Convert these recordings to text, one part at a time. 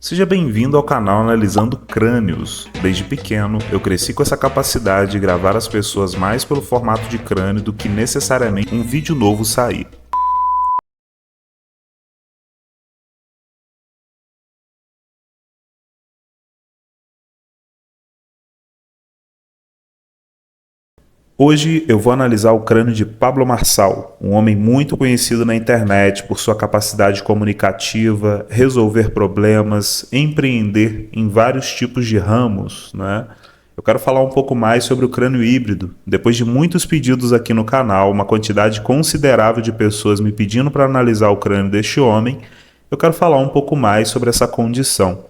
Seja bem-vindo ao canal Analisando Crânios. Desde pequeno, eu cresci com essa capacidade de gravar as pessoas mais pelo formato de crânio do que necessariamente um vídeo novo sair. Hoje eu vou analisar o crânio de Pablo Marçal, um homem muito conhecido na internet por sua capacidade comunicativa, resolver problemas, empreender em vários tipos de ramos, né? Eu quero falar um pouco mais sobre o crânio híbrido. Depois de muitos pedidos aqui no canal, uma quantidade considerável de pessoas me pedindo para analisar o crânio deste homem, eu quero falar um pouco mais sobre essa condição.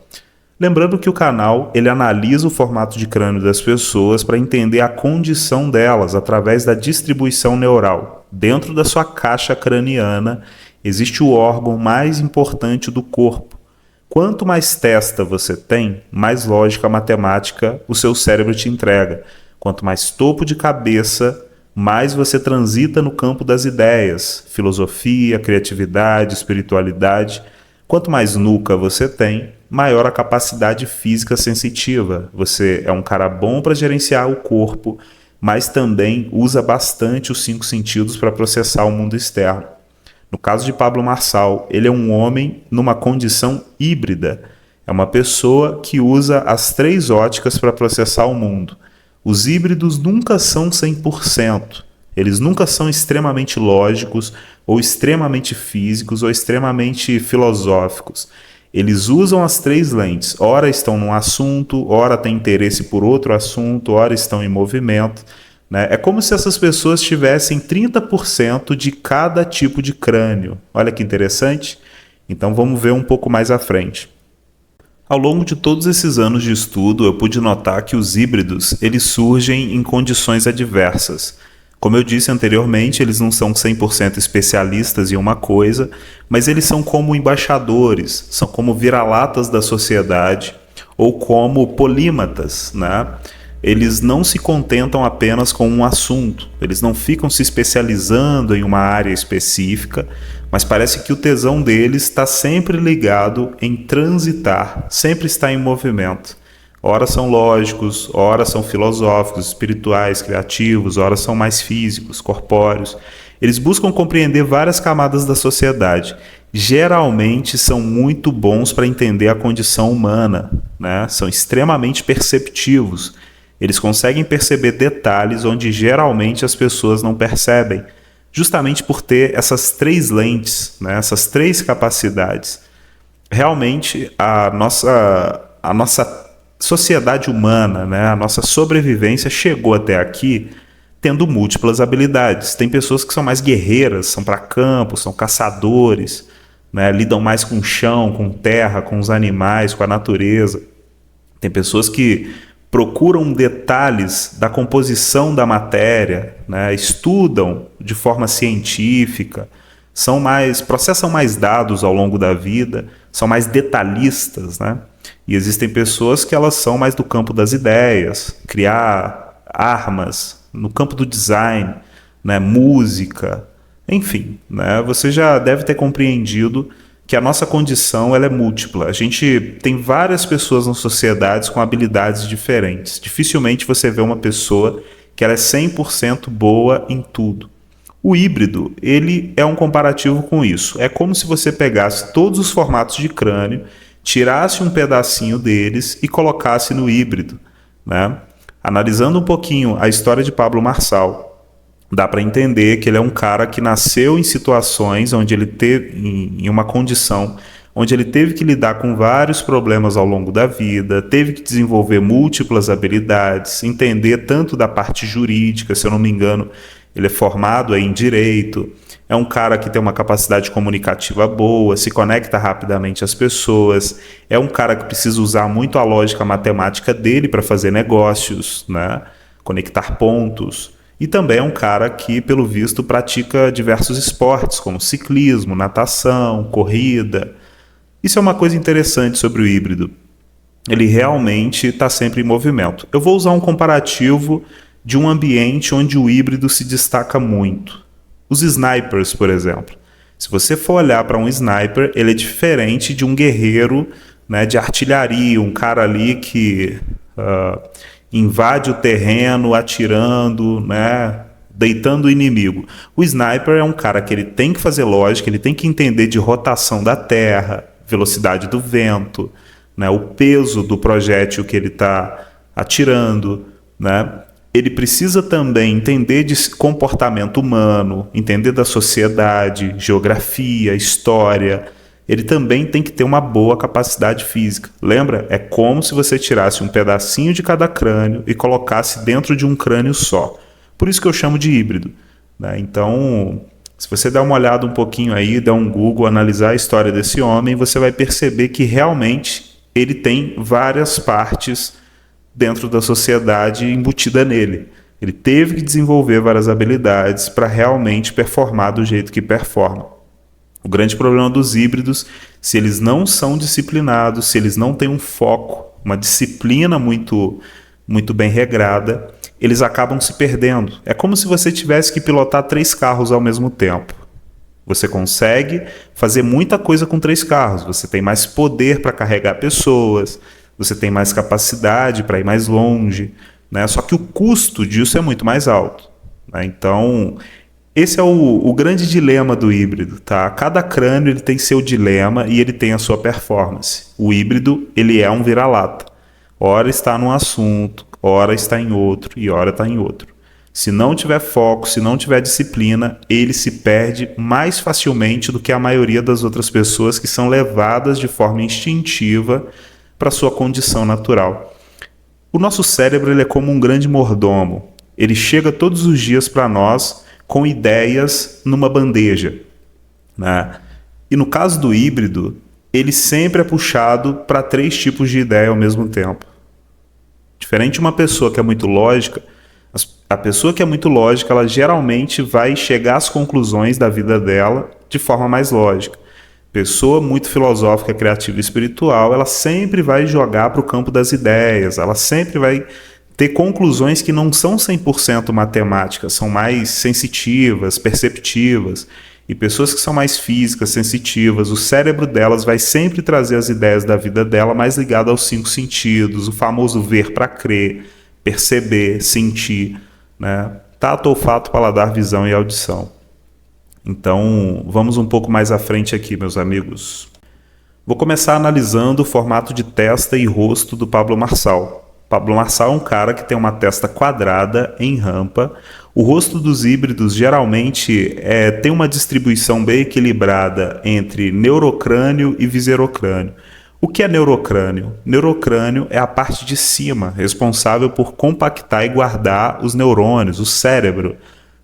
Lembrando que o canal ele analisa o formato de crânio das pessoas para entender a condição delas através da distribuição neural. Dentro da sua caixa craniana existe o órgão mais importante do corpo. Quanto mais testa você tem, mais lógica matemática o seu cérebro te entrega. Quanto mais topo de cabeça, mais você transita no campo das ideias, filosofia, criatividade, espiritualidade. Quanto mais nuca você tem, maior a capacidade física sensitiva. Você é um cara bom para gerenciar o corpo, mas também usa bastante os 5 sentidos para processar o mundo externo. No caso de Pablo Marçal, ele é um homem numa condição híbrida. É uma pessoa que usa as 3 óticas para processar o mundo. Os híbridos nunca são 100%. Eles nunca são extremamente lógicos, ou extremamente físicos, ou extremamente filosóficos. Eles usam as 3 lentes. Ora estão num assunto, ora têm interesse por outro assunto, ora estão em movimento, né? É como se essas pessoas tivessem 30% de cada tipo de crânio. Olha que interessante. Então vamos ver um pouco mais à frente. Ao longo de todos esses anos de estudo, eu pude notar que os híbridos eles surgem em condições adversas. Como eu disse anteriormente, eles não são 100% especialistas em uma coisa, mas eles são como embaixadores, são como vira-latas da sociedade ou como polímatas, né? Eles não se contentam apenas com um assunto, eles não ficam se especializando em uma área específica, mas parece que o tesão deles está sempre ligado em transitar, sempre está em movimento. Ora são lógicos, ora são filosóficos, espirituais, criativos, ora são mais físicos, corpóreos. Eles buscam compreender várias camadas da sociedade. Geralmente são muito bons para entender a condição humana, né? São extremamente perceptivos. Eles conseguem perceber detalhes onde geralmente as pessoas não percebem, justamente por ter essas 3 lentes, né? Essas 3 capacidades. Realmente a nossa sociedade humana, né, a nossa sobrevivência chegou até aqui tendo múltiplas habilidades. Tem pessoas que são mais guerreiras, são para campo, são caçadores, né, lidam mais com o chão, com terra, com os animais, com a natureza. Tem pessoas que procuram detalhes da composição da matéria, né, estudam de forma científica, processam mais dados ao longo da vida, são mais detalhistas, né? E existem pessoas que elas são mais do campo das ideias, criar armas, no campo do design, né, música, enfim, né, você já deve ter compreendido que a nossa condição ela é múltipla. A gente tem várias pessoas nas sociedades com habilidades diferentes. Dificilmente você vê uma pessoa que ela é 100% boa em tudo. O híbrido, ele é um comparativo com isso. É como se você pegasse todos os formatos de crânio, tirasse um pedacinho deles e colocasse no híbrido, né? Analisando um pouquinho a história de Pablo Marçal, dá para entender que ele é um cara que nasceu em situações onde ele teve, em uma condição onde ele teve que lidar com vários problemas ao longo da vida, teve que desenvolver múltiplas habilidades, entender tanto da parte jurídica, se eu não me engano, ele é formado em direito, é um cara que tem uma capacidade comunicativa boa, se conecta rapidamente às pessoas, é um cara que precisa usar muito a lógica matemática dele para fazer negócios, né? Conectar pontos. E também é um cara que, pelo visto, pratica diversos esportes, como ciclismo, natação, corrida. Isso é uma coisa interessante sobre o híbrido. Ele realmente está sempre em movimento. Eu vou usar um comparativo de um ambiente onde o híbrido se destaca muito. Os snipers, por exemplo. Se você for olhar para um sniper, ele é diferente de um guerreiro né, de artilharia, um cara ali que invade o terreno atirando, né, deitando o inimigo. O sniper é um cara que ele tem que fazer lógica, ele tem que entender de rotação da terra, velocidade do vento, né, o peso do projétil que ele está atirando, né? Ele precisa também entender de comportamento humano, entender da sociedade, geografia, história. Ele também tem que ter uma boa capacidade física. Lembra? É como se você tirasse um pedacinho de cada crânio e colocasse dentro de um crânio só. Por isso que eu chamo de híbrido, né? Então, se você der uma olhada um pouquinho aí, der um Google, analisar a história desse homem, você vai perceber que realmente ele tem várias partes dentro da sociedade embutida nele. Ele teve que desenvolver várias habilidades para realmente performar do jeito que performa. O grande problema dos híbridos, se eles não são disciplinados, se eles não têm um foco, uma disciplina muito bem regrada, eles acabam se perdendo. É como se você tivesse que pilotar 3 carros ao mesmo tempo. Você consegue fazer muita coisa com 3 carros. Você tem mais poder para carregar pessoas, você tem mais capacidade para ir mais longe, né? Só que o custo disso é muito mais alto, né? Então, esse é o grande dilema do híbrido, tá? Cada crânio ele tem seu dilema e ele tem a sua performance. O híbrido, ele é um vira-lata. Ora está num assunto, ora está em outro e ora está em outro. Se não tiver foco, se não tiver disciplina, ele se perde mais facilmente do que a maioria das outras pessoas que são levadas de forma instintiva para sua condição natural. O nosso cérebro ele é como um grande mordomo. Ele chega todos os dias para nós com ideias numa bandeja, né? E no caso do híbrido, ele sempre é puxado para 3 tipos de ideia ao mesmo tempo. Diferente de uma pessoa que é muito lógica, a pessoa que é muito lógica, ela geralmente vai chegar às conclusões da vida dela de forma mais lógica. Pessoa muito filosófica, criativa e espiritual, ela sempre vai jogar para o campo das ideias, ela sempre vai ter conclusões que não são 100% matemáticas, são mais sensitivas, perceptivas. E pessoas que são mais físicas, sensitivas, o cérebro delas vai sempre trazer as ideias da vida dela mais ligado aos 5 sentidos, o famoso ver para crer, perceber, sentir, né? Tato, olfato, paladar, visão e audição. Então, vamos um pouco mais à frente aqui, meus amigos. Vou começar analisando o formato de testa e rosto do Pablo Marçal. Pablo Marçal é um cara que tem uma testa quadrada, em rampa. O rosto dos híbridos geralmente tem uma distribuição bem equilibrada entre neurocrânio e viscerocrânio. O que é neurocrânio? Neurocrânio é a parte de cima, responsável por compactar e guardar os neurônios, o cérebro,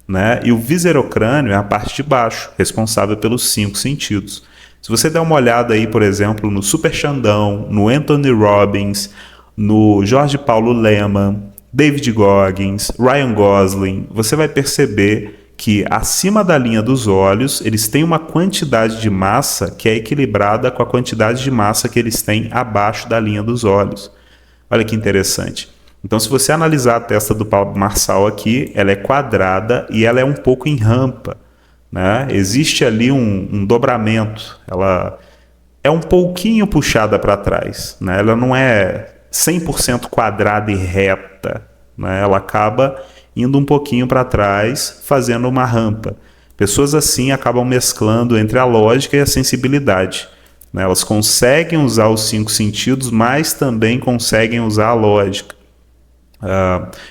né? E o viscerocrânio é a parte de baixo, responsável pelos 5 sentidos. Se você der uma olhada aí, por exemplo, no Super Xandão, no Anthony Robbins, no Jorge Paulo Lemann, David Goggins, Ryan Gosling, você vai perceber que acima da linha dos olhos, eles têm uma quantidade de massa que é equilibrada com a quantidade de massa que eles têm abaixo da linha dos olhos. Olha que interessante. Então, se você analisar a testa do Pablo Marçal aqui, ela é quadrada e ela é um pouco em rampa, né? Existe ali um dobramento, ela é um pouquinho puxada para trás, né? Ela não é 100% quadrada e reta, né? Ela acaba indo um pouquinho para trás, fazendo uma rampa. Pessoas assim acabam mesclando entre a lógica e a sensibilidade, né? Elas conseguem usar os 5 sentidos, mas também conseguem usar a lógica.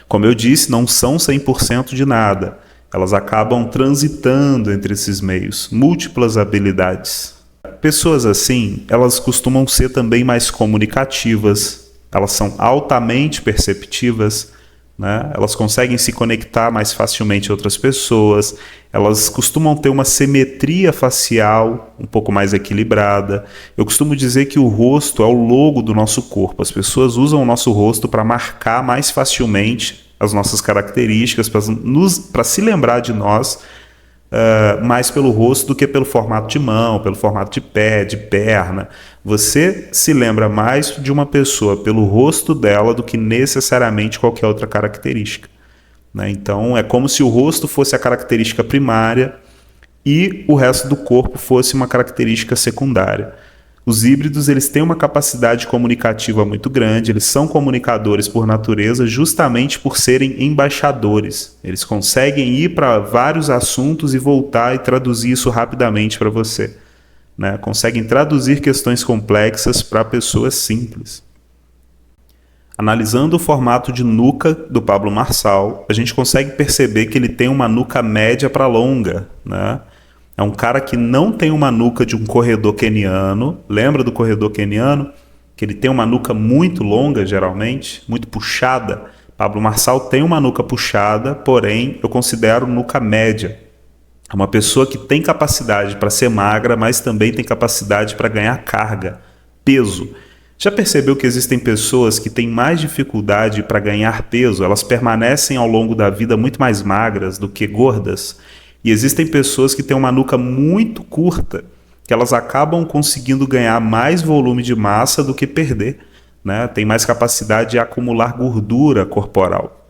Como eu disse, não são 100% de nada. Elas acabam transitando entre esses meios, múltiplas habilidades. Pessoas assim, elas costumam ser também mais comunicativas, elas são altamente perceptivas, né? Elas conseguem se conectar mais facilmente a outras pessoas, elas costumam ter uma simetria facial um pouco mais equilibrada. Eu costumo dizer que o rosto é o logo do nosso corpo. As pessoas usam o nosso rosto para marcar mais facilmente as nossas características, para se lembrar de nós mais pelo rosto do que pelo formato de mão, pelo formato de pé, de perna. Você se lembra mais de uma pessoa pelo rosto dela do que necessariamente qualquer outra característica, né? Então é como se o rosto fosse a característica primária e o resto do corpo fosse uma característica secundária. Os híbridos, eles têm uma capacidade comunicativa muito grande, eles são comunicadores por natureza, justamente por serem embaixadores. Eles conseguem ir para vários assuntos e voltar e traduzir isso rapidamente para você, né? Conseguem traduzir questões complexas para pessoas simples. Analisando o formato de nuca do Pablo Marçal, a gente consegue perceber que ele tem uma nuca média para longa, né? É um cara que não tem uma nuca de um corredor queniano. Lembra do corredor queniano? Que ele tem uma nuca muito longa, geralmente, muito puxada. Pablo Marçal tem uma nuca puxada, porém eu considero nuca média. É uma pessoa que tem capacidade para ser magra, mas também tem capacidade para ganhar carga, peso. Já percebeu que existem pessoas que têm mais dificuldade para ganhar peso? Elas permanecem ao longo da vida muito mais magras do que gordas? E existem pessoas que têm uma nuca muito curta, que elas acabam conseguindo ganhar mais volume de massa do que perder, né? Tem mais capacidade de acumular gordura corporal.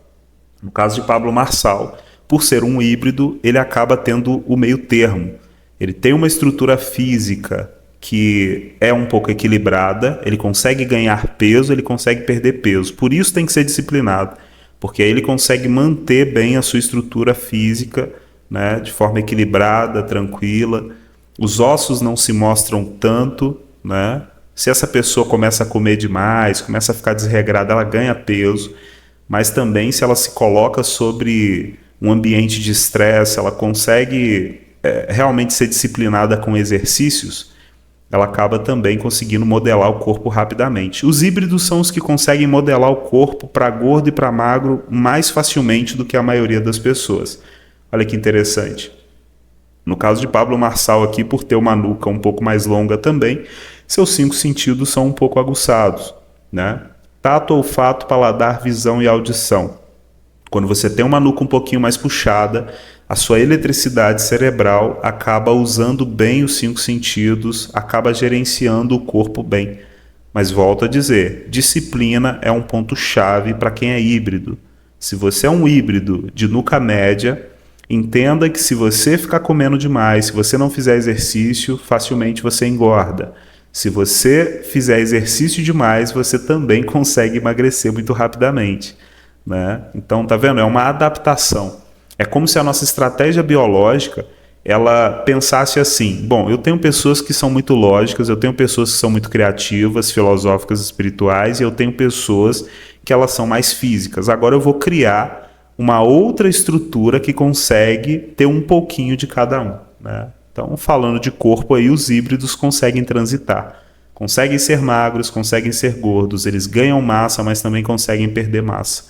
No caso de Pablo Marçal, por ser um híbrido, ele acaba tendo o meio termo. Ele tem uma estrutura física que é um pouco equilibrada, ele consegue ganhar peso, ele consegue perder peso. Por isso tem que ser disciplinado, porque aí ele consegue manter bem a sua estrutura física, né, de forma equilibrada, tranquila. Os ossos não se mostram tanto, né? Se essa pessoa começa a comer demais, começa a ficar desregrada, ela ganha peso, mas também se ela se coloca sobre um ambiente de estresse, ela consegue realmente ser disciplinada com exercícios, ela acaba também conseguindo modelar o corpo rapidamente. Os híbridos são os que conseguem modelar o corpo para gordo e para magro mais facilmente do que a maioria das pessoas. Olha que interessante. No caso de Pablo Marçal aqui, por ter uma nuca um pouco mais longa também, seus 5 sentidos são um pouco aguçados, né? Tato, olfato, paladar, visão e audição. Quando você tem uma nuca um pouquinho mais puxada, a sua eletricidade cerebral acaba usando bem os 5 sentidos, acaba gerenciando o corpo bem. Mas volto a dizer, disciplina é um ponto-chave para quem é híbrido. Se você é um híbrido de nuca média, entenda que se você ficar comendo demais, se você não fizer exercício, facilmente você engorda. Se você fizer exercício demais, você também consegue emagrecer muito rapidamente, né? Então, tá vendo? É uma adaptação. É como se a nossa estratégia biológica, ela pensasse assim: bom, eu tenho pessoas que são muito lógicas, eu tenho pessoas que são muito criativas, filosóficas, espirituais, e eu tenho pessoas que elas são mais físicas. Agora eu vou criar uma outra estrutura que consegue ter um pouquinho de cada um, né? Então, falando de corpo aí, os híbridos conseguem transitar. Conseguem ser magros, conseguem ser gordos, eles ganham massa, mas também conseguem perder massa.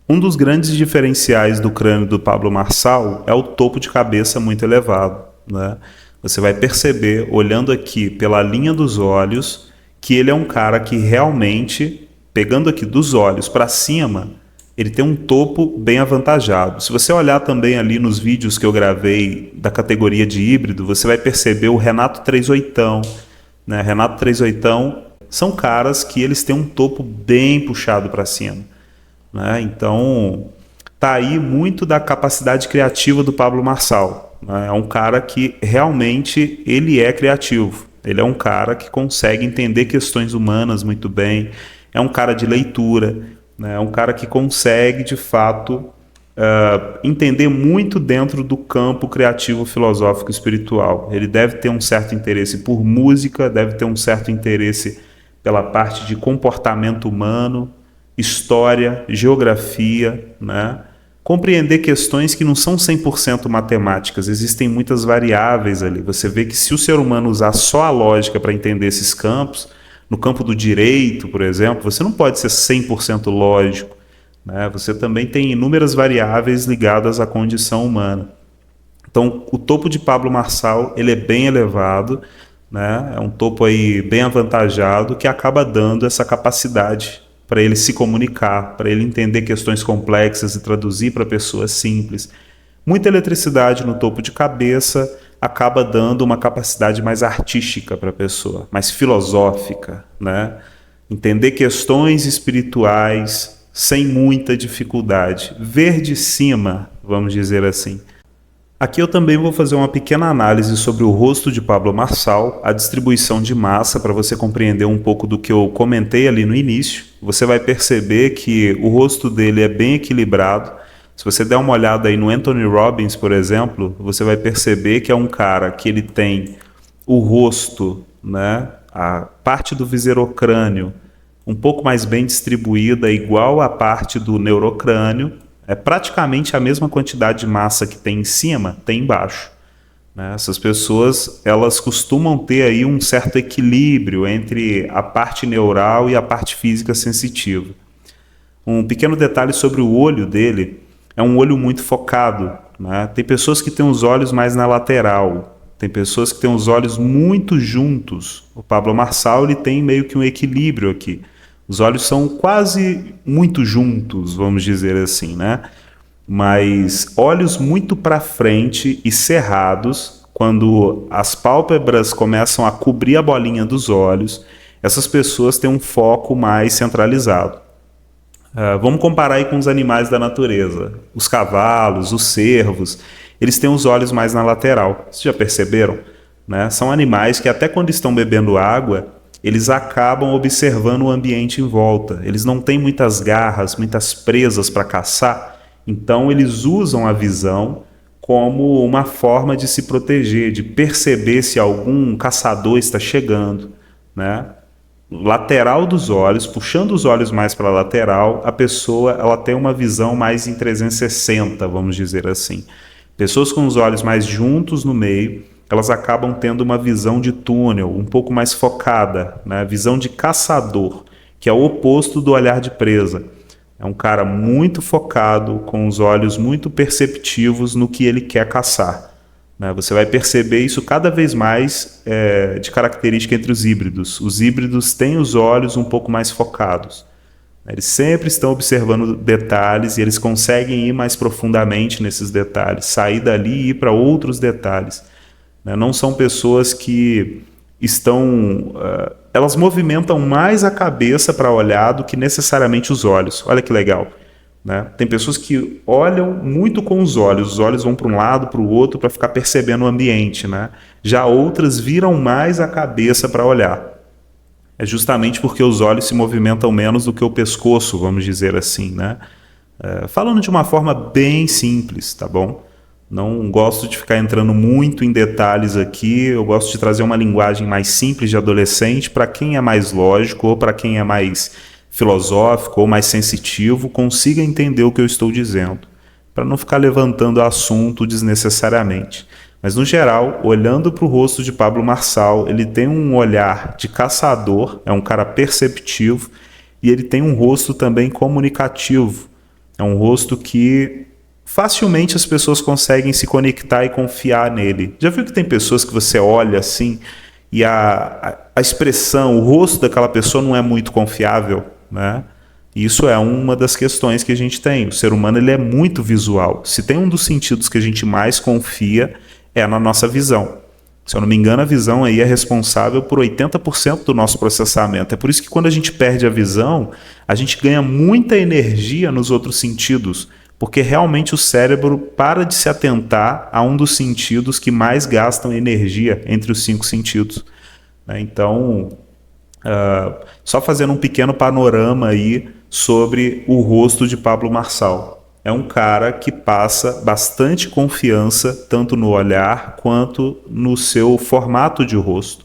Um dos grandes diferenciais do crânio do Pablo Marçal é o topo de cabeça muito elevado, né? Você vai perceber, olhando aqui pela linha dos olhos, que ele é um cara que realmente, pegando aqui dos olhos para cima, ele tem um topo bem avantajado. Se você olhar também ali nos vídeos que eu gravei da categoria de híbrido, você vai perceber o Renato 38, né? Renato 38 são caras que eles têm um topo bem puxado para cima, né? Então, tá aí muito da capacidade criativa do Pablo Marçal, né? É um cara que realmente ele é criativo. Ele é um cara que consegue entender questões humanas muito bem. É um cara de leitura, né? É um cara que consegue, de fato, entender muito dentro do campo criativo, filosófico e espiritual. Ele deve ter um certo interesse por música, deve ter um certo interesse pela parte de comportamento humano, história, geografia, né? Compreender questões que não são 100% matemáticas, existem muitas variáveis ali. Você vê que se o ser humano usar só a lógica para entender esses campos, no campo do direito, por exemplo, você não pode ser 100% lógico, né? Você também tem inúmeras variáveis ligadas à condição humana. Então, o topo de Pablo Marçal, ele é bem elevado, né? É um topo aí bem avantajado que acaba dando essa capacidade para ele se comunicar, para ele entender questões complexas e traduzir para pessoas simples. Muita eletricidade no topo de cabeça acaba dando uma capacidade mais artística para a pessoa, mais filosófica, né? Entender questões espirituais sem muita dificuldade. Ver de cima, vamos dizer assim. Aqui eu também vou fazer uma pequena análise sobre o rosto de Pablo Marçal, a distribuição de massa, para você compreender um pouco do que eu comentei ali no início. Você vai perceber que o rosto dele é bem equilibrado. Se você der uma olhada aí no Anthony Robbins, por exemplo, você vai perceber que é um cara que ele tem o rosto, né, a parte do viserocrânio um pouco mais bem distribuída, igual à parte do neurocrânio. É praticamente a mesma quantidade de massa que tem em cima, tem embaixo, né? Essas pessoas, elas costumam ter aí um certo equilíbrio entre a parte neural e a parte física sensitiva. Um pequeno detalhe sobre o olho dele, é um olho muito focado, né? Tem pessoas que têm os olhos mais na lateral, tem pessoas que têm os olhos muito juntos. O Pablo Marçal, ele tem meio que um equilíbrio aqui. Os olhos são quase muito juntos, vamos dizer assim, né? Mas olhos muito para frente e cerrados, quando as pálpebras começam a cobrir a bolinha dos olhos, essas pessoas têm um foco mais centralizado. Vamos comparar aí com os animais da natureza. Os cavalos, os cervos, eles têm os olhos mais na lateral. Vocês já perceberam? Né? São animais que até quando estão bebendo água, eles acabam observando o ambiente em volta. Eles não têm muitas garras, muitas presas para caçar, então eles usam a visão como uma forma de se proteger, de perceber se algum caçador está chegando, né? Lateral dos olhos, puxando os olhos mais para a lateral, a pessoa ela tem uma visão mais em 360, vamos dizer assim. Pessoas com os olhos mais juntos no meio, elas acabam tendo uma visão de túnel, um pouco mais focada, né? Visão de caçador, que é o oposto do olhar de presa. É um cara muito focado, com os olhos muito perceptivos no que ele quer caçar, né? Você vai perceber isso cada vez mais de característica entre os híbridos. Os híbridos têm os olhos um pouco mais focados. Eles sempre estão observando detalhes e eles conseguem ir mais profundamente nesses detalhes, sair dali e ir para outros detalhes. Não são pessoas que estão... elas movimentam mais a cabeça para olhar do que necessariamente os olhos. Olha que legal. Né? Tem pessoas que olham muito com os olhos vão para um lado, para o outro, para ficar percebendo o ambiente, né? Já outras viram mais a cabeça para olhar. É justamente porque os olhos se movimentam menos do que o pescoço, vamos dizer assim, né? Falando de uma forma bem simples, tá bom? Não gosto de ficar entrando muito em detalhes aqui, eu gosto de trazer uma linguagem mais simples de adolescente para quem é mais lógico ou para quem é mais filosófico ou mais sensitivo, consiga entender o que eu estou dizendo, para não ficar levantando assunto desnecessariamente. Mas, no geral, olhando para o rosto de Pablo Marçal, ele tem um olhar de caçador, é um cara perceptivo, e ele tem um rosto também comunicativo. É um rosto que facilmente as pessoas conseguem se conectar e confiar nele. Já viu que tem pessoas que você olha assim e a expressão, o rosto daquela pessoa não é muito confiável, né? Isso é uma das questões que a gente tem. O ser humano ele é muito visual. Se tem um dos sentidos que a gente mais confia, é na nossa visão. Se eu não me engano, a visão aí é responsável por 80% do nosso processamento. É por isso que quando a gente perde a visão, a gente ganha muita energia nos outros sentidos, porque realmente o cérebro para de se atentar a um dos sentidos que mais gastam energia entre os 5 sentidos. Então, só fazendo um pequeno panorama aí sobre o rosto de Pablo Marçal. É um cara que passa bastante confiança, tanto no olhar quanto no seu formato de rosto,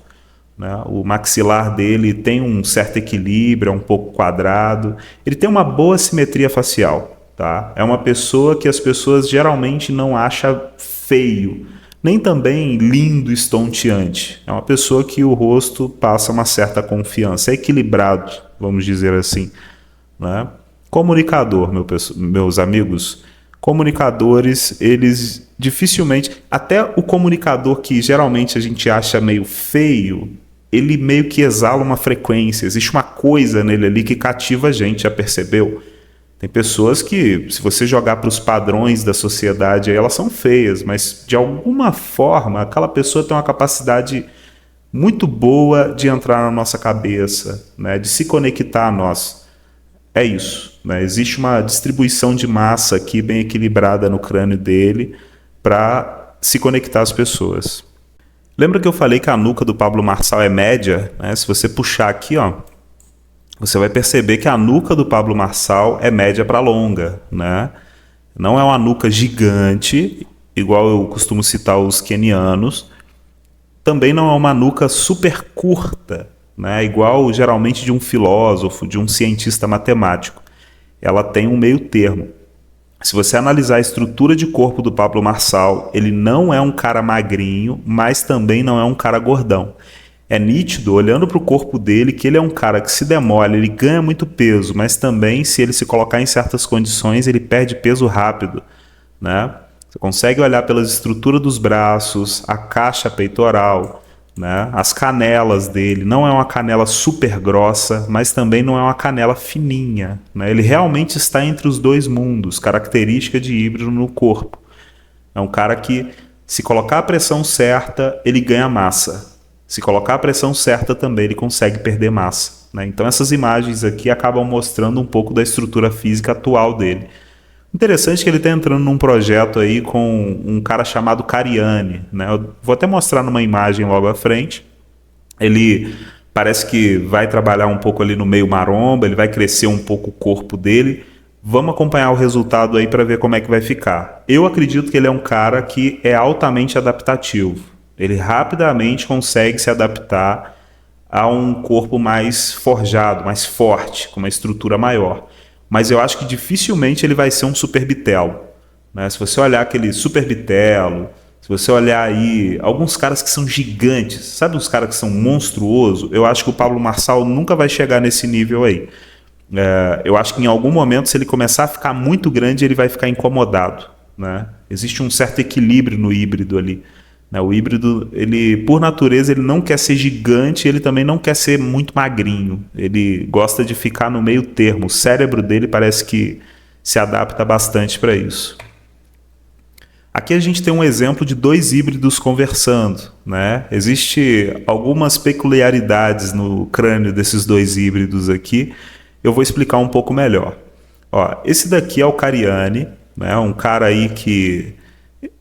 né? O maxilar dele tem um certo equilíbrio, é um pouco quadrado. Ele tem uma boa simetria facial, tá? É uma pessoa que as pessoas geralmente não acham feio, nem também lindo, estonteante. É uma pessoa que o rosto passa uma certa confiança, é equilibrado, vamos dizer assim, né? Comunicador, meus amigos, comunicadores, eles dificilmente, até o comunicador que geralmente a gente acha meio feio, ele meio que exala uma frequência, existe uma coisa nele ali que cativa a gente, já percebeu? Tem pessoas que, se você jogar para os padrões da sociedade, aí elas são feias, mas de alguma forma aquela pessoa tem uma capacidade muito boa de entrar na nossa cabeça, né, de se conectar a nós. É isso, né? Existe uma distribuição de massa aqui bem equilibrada no crânio dele para se conectar às pessoas. Lembra que eu falei que a nuca do Pablo Marçal é média? Né? Se você puxar aqui, ó, você vai perceber que a nuca do Pablo Marçal é média para longa, né? Não é uma nuca gigante, igual eu costumo citar os quenianos. Também não é uma nuca super curta, né? Igual geralmente de um filósofo, de um cientista matemático. Ela tem um meio termo. Se você analisar a estrutura de corpo do Pablo Marçal, ele não é um cara magrinho, mas também não é um cara gordão. É nítido, olhando para o corpo dele, que ele é um cara que se demole, ele ganha muito peso, mas também, se ele se colocar em certas condições, ele perde peso rápido, né? Você consegue olhar pelas estruturas dos braços, a caixa peitoral, né? As canelas dele. Não é uma canela super grossa, mas também não é uma canela fininha, né? Ele realmente está entre os dois mundos, característica de híbrido no corpo. É um cara que, se colocar a pressão certa, ele ganha massa. Se colocar a pressão certa também, ele consegue perder massa, né? Então essas imagens aqui acabam mostrando um pouco da estrutura física atual dele. Interessante que ele está entrando num projeto aí com um cara chamado Cariani, né? Eu vou até mostrar numa imagem logo à frente. Ele parece que vai trabalhar um pouco ali no meio maromba, ele vai crescer um pouco o corpo dele. Vamos acompanhar o resultado aí para ver como é que vai ficar. Eu acredito que ele é um cara que é altamente adaptativo. Ele rapidamente consegue se adaptar a um corpo mais forjado, mais forte, com uma estrutura maior. Mas eu acho que dificilmente ele vai ser um super bitelo, né? Se você olhar aquele super bitelo, se você olhar aí alguns caras que são gigantes, sabe uns caras que são monstruosos? Eu acho que o Pablo Marçal nunca vai chegar nesse nível aí. Eu acho que em algum momento, se ele começar a ficar muito grande, ele vai ficar incomodado, né? Existe um certo equilíbrio no híbrido ali. O híbrido, ele, por natureza, ele não quer ser gigante, ele também não quer ser muito magrinho. Ele gosta de ficar no meio termo. O cérebro dele parece que se adapta bastante para isso. Aqui a gente tem um exemplo de dois híbridos conversando, né? Existem algumas peculiaridades no crânio desses dois híbridos aqui. Eu vou explicar um pouco melhor. Ó, esse daqui é o Cariani, né? Um cara aí que...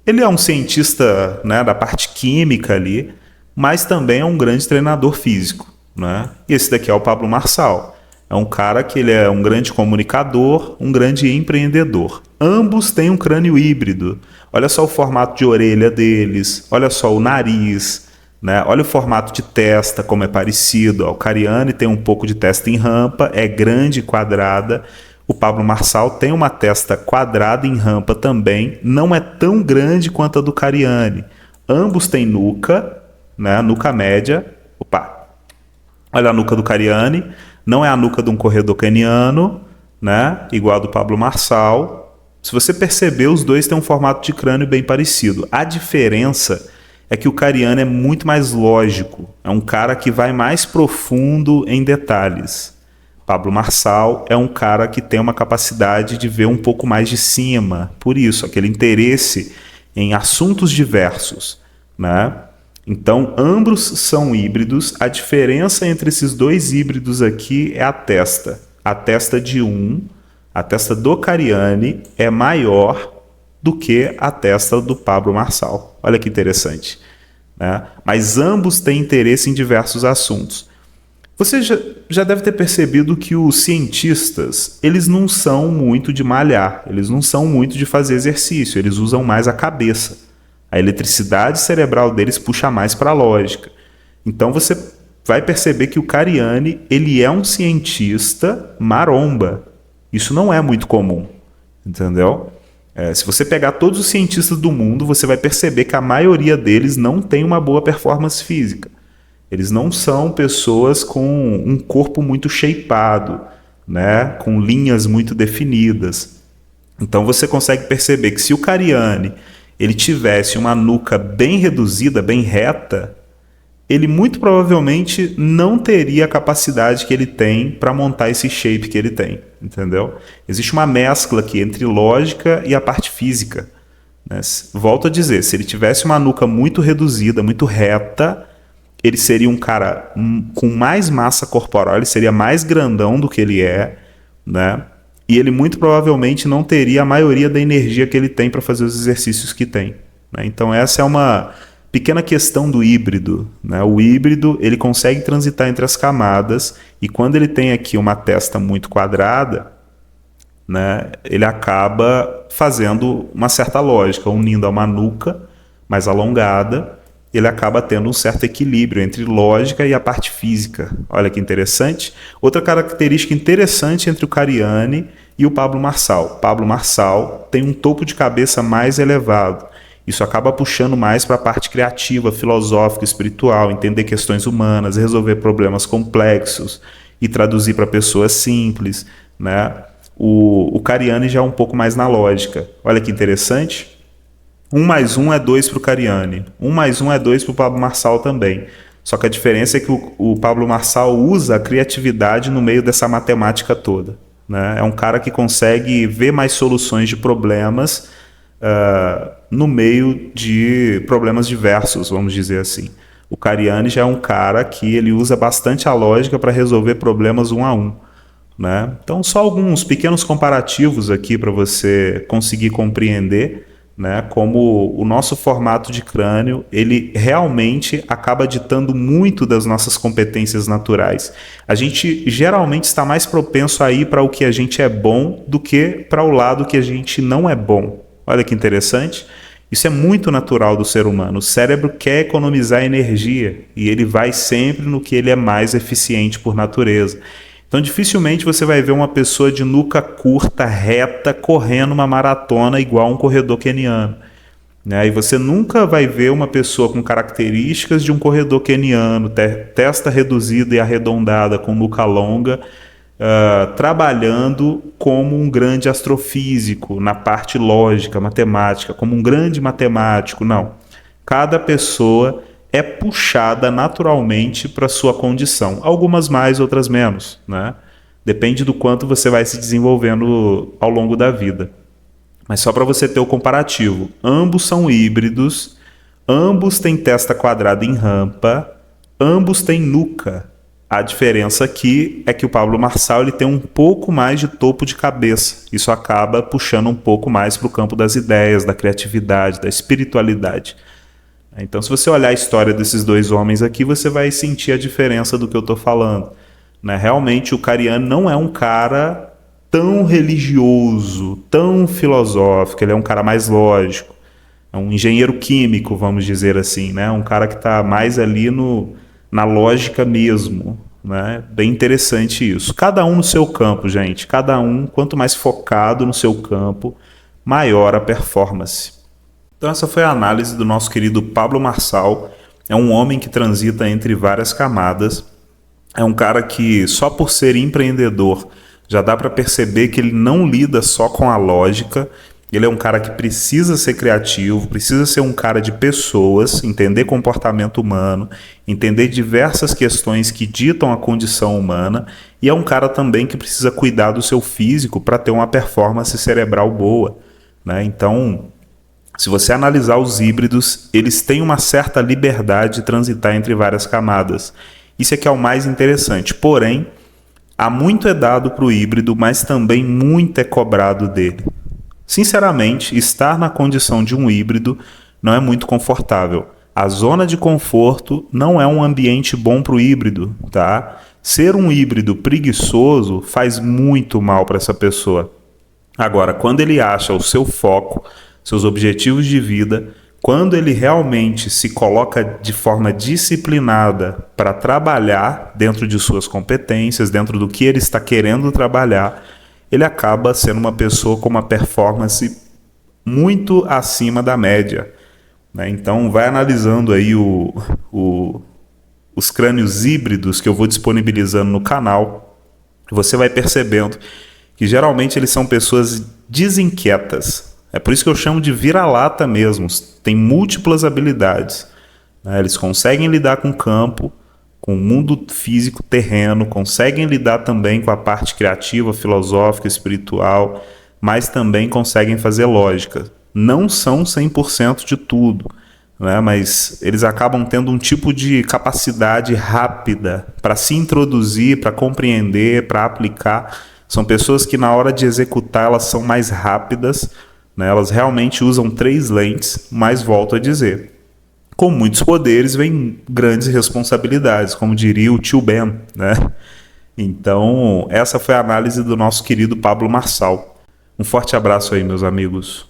Ele é um cientista, né, da parte química ali, mas também é um grande treinador físico, né? E esse daqui é o Pablo Marçal. É um cara que ele é um grande comunicador, um grande empreendedor. Ambos têm um crânio híbrido. Olha só o formato de orelha deles, olha só o nariz, né? Olha o formato de testa, como é parecido. O Cariani tem um pouco de testa em rampa, é grande e quadrada. O Pablo Marçal tem uma testa quadrada em rampa também, não é tão grande quanto a do Cariani. Ambos têm nuca, né? Nuca média. Opa! Olha a nuca do Cariani, não é a nuca de um corredor caniano, né? Igual a do Pablo Marçal. Se você perceber, os dois têm um formato de crânio bem parecido. A diferença é que o Cariani é muito mais lógico, é um cara que vai mais profundo em detalhes. Pablo Marçal é um cara que tem uma capacidade de ver um pouco mais de cima, por isso, aquele interesse em assuntos diversos, né? Então, ambos são híbridos. A diferença entre esses dois híbridos aqui é a testa. A testa a testa do Cariani é maior do que a testa do Pablo Marçal. Olha que interessante, né? Mas ambos têm interesse em diversos assuntos. Você já deve ter percebido que os cientistas, eles não são muito de malhar, eles não são muito de fazer exercício, eles usam mais a cabeça. A eletricidade cerebral deles puxa mais para a lógica. Então você vai perceber que o Cariani, ele é um cientista maromba. Isso não é muito comum, entendeu? Se você pegar todos os cientistas do mundo, você vai perceber que a maioria deles não tem uma boa performance física. Eles não são pessoas com um corpo muito shapeado, né? Com linhas muito definidas. Então você consegue perceber que se o Cariani ele tivesse uma nuca bem reduzida, bem reta, ele muito provavelmente não teria a capacidade que ele tem para montar esse shape que ele tem, entendeu? Existe uma mescla aqui entre lógica e a parte física, né? Volto a dizer, se ele tivesse uma nuca muito reduzida, muito reta, ele seria um cara com mais massa corporal, ele seria mais grandão do que ele é, né? E ele muito provavelmente não teria a maioria da energia que ele tem para fazer os exercícios que tem, né? Então essa é uma pequena questão do híbrido, né? O híbrido ele consegue transitar entre as camadas e quando ele tem aqui uma testa muito quadrada, né, ele acaba fazendo uma certa lógica, unindo a uma nuca mais alongada, ele acaba tendo um certo equilíbrio entre lógica e a parte física. Olha que interessante. Outra característica interessante entre o Cariani e o Pablo Marçal. Pablo Marçal tem um topo de cabeça mais elevado. Isso acaba puxando mais para a parte criativa, filosófica, espiritual, entender questões humanas, resolver problemas complexos e traduzir para pessoas simples, né? O Cariani já é um pouco mais na lógica. Olha que interessante. 1 mais 1 é 2 para o Cariani. 1 mais 1 é 2 para o Pablo Marçal também. Só que a diferença é que o Pablo Marçal usa a criatividade no meio dessa matemática toda, né? É um cara que consegue ver mais soluções de problemas no meio de problemas diversos, vamos dizer assim. O Cariani já é um cara que ele usa bastante a lógica para resolver problemas um a um, né? Então, só alguns pequenos comparativos aqui para você conseguir compreender, né, como o nosso formato de crânio ele realmente acaba ditando muito das nossas competências naturais. A gente geralmente está mais propenso a ir para o que a gente é bom do que para o lado que a gente não é bom. Olha que interessante. Isso é muito natural do ser humano. O cérebro quer economizar energia e ele vai sempre no que ele é mais eficiente por natureza. Então, dificilmente você vai ver uma pessoa de nuca curta, reta, correndo uma maratona igual um corredor queniano, né? E você nunca vai ver uma pessoa com características de um corredor queniano, testa reduzida e arredondada, com nuca longa, trabalhando como um grande astrofísico, na parte lógica, matemática, como um grande matemático. Não. Cada pessoa é puxada naturalmente para sua condição. Algumas mais, outras menos, né? Depende do quanto você vai se desenvolvendo ao longo da vida. Mas só para você ter o comparativo, ambos são híbridos, ambos têm testa quadrada em rampa, ambos têm nuca. A diferença aqui é que o Pablo Marçal ele tem um pouco mais de topo de cabeça. Isso acaba puxando um pouco mais para o campo das ideias, da criatividade, da espiritualidade. Então, se você olhar a história desses dois homens aqui, você vai sentir a diferença do que eu estou falando, né? Realmente, o Cariani não é um cara tão religioso, tão filosófico, ele é um cara mais lógico, é um engenheiro químico, vamos dizer assim, né? Um cara que está mais ali na lógica mesmo, né? Bem interessante isso. Cada um no seu campo, gente. Cada um, quanto mais focado no seu campo, maior a performance. Então essa foi a análise do nosso querido Pablo Marçal. É um homem que transita entre várias camadas. É um cara que só por ser empreendedor já dá para perceber que ele não lida só com a lógica. Ele é um cara que precisa ser criativo, precisa ser um cara de pessoas, entender comportamento humano, entender diversas questões que ditam a condição humana, e é um cara também que precisa cuidar do seu físico para ter uma performance cerebral boa, né? Então, se você analisar os híbridos, eles têm uma certa liberdade de transitar entre várias camadas. Isso é que é o mais interessante. Porém, há muito é dado para o híbrido, mas também muito é cobrado dele. Sinceramente, estar na condição de um híbrido não é muito confortável. A zona de conforto não é um ambiente bom para o híbrido, tá? Ser um híbrido preguiçoso faz muito mal para essa pessoa. Agora, quando ele acha o seu foco, seus objetivos de vida, quando ele realmente se coloca de forma disciplinada para trabalhar dentro de suas competências, dentro do que ele está querendo trabalhar, ele acaba sendo uma pessoa com uma performance muito acima da média, né? Então, vai analisando aí os crânios híbridos que eu vou disponibilizando no canal, você vai percebendo que geralmente eles são pessoas desinquietas. É por isso que eu chamo de vira-lata mesmo. Tem múltiplas habilidades, né? Eles conseguem lidar com o campo, com o mundo físico terreno, conseguem lidar também com a parte criativa, filosófica, espiritual, mas também conseguem fazer lógica. Não são 100% de tudo, né? Mas eles acabam tendo um tipo de capacidade rápida para se introduzir, para compreender, para aplicar. São pessoas que na hora de executar elas são mais rápidas, né? Elas realmente usam 3 lentes, mas volto a dizer, com muitos poderes vem grandes responsabilidades, como diria o tio Ben, né? Então, essa foi a análise do nosso querido Pablo Marçal. Um forte abraço aí, meus amigos.